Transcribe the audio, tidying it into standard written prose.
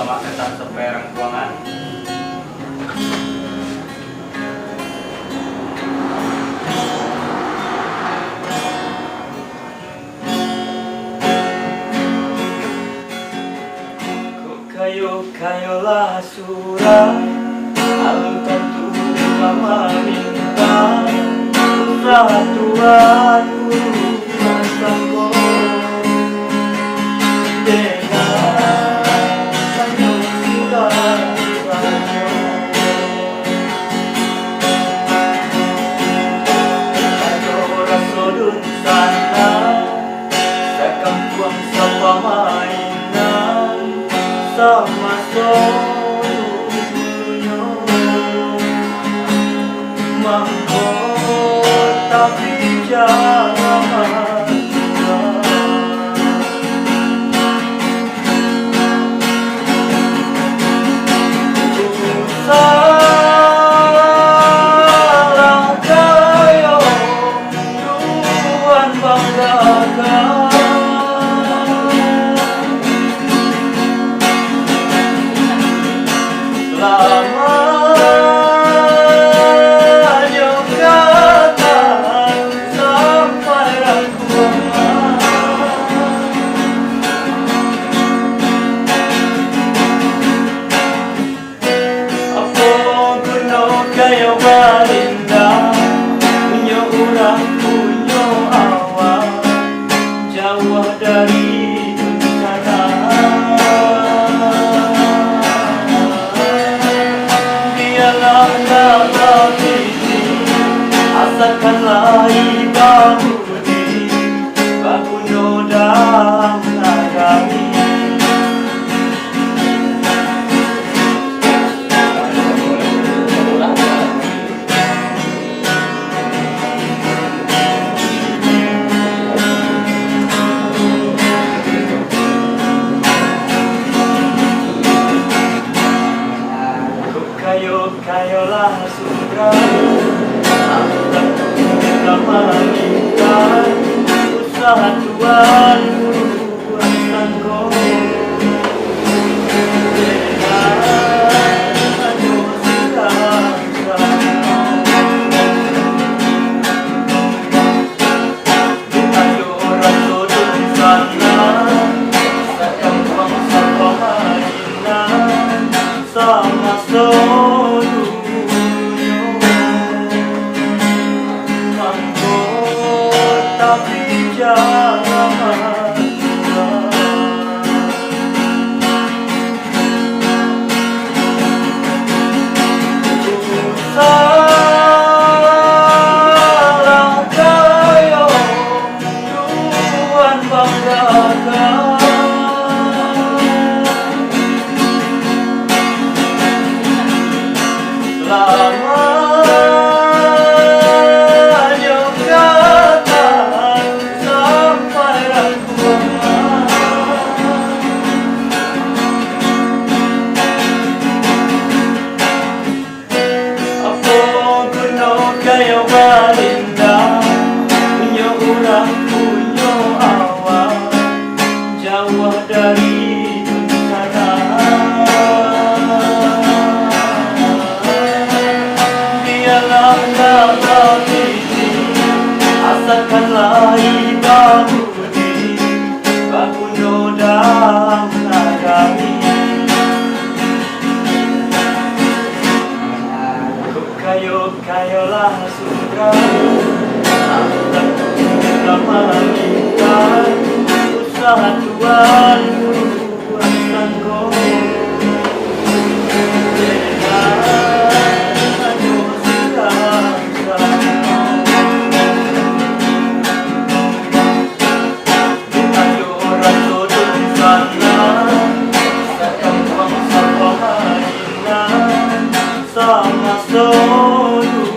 sama ketan seperang ruangan. Kayolah surat aluntan Tuhan meminta usaha Tuhan rasaku dengan kayu sudah kayo rasodun sana sekam kuang sapa mainan sama solunya mampu tapi jangan salah kayo Tuhan banggakan. Lamanya kata sampai aku apa guna kayo balinda punya orang punya awal jauh dari asalkanlah ibamu diri baku noda menagami kayolah surat mengingat usaha Tuhan rasaku ayo rasodun sana sekam kuang sapa mainan sama tapi jangan salah kayo Tuhan banggakan. Kayo balinda punya orang punya awal jauh dari sana dialah kata diri asalkanlah ibamu diri baku noda menagami kayolah surat aluntan mengingat usaha Tuhan rasaku ayo rasodun sana sekam kuang sapa mainan sama solu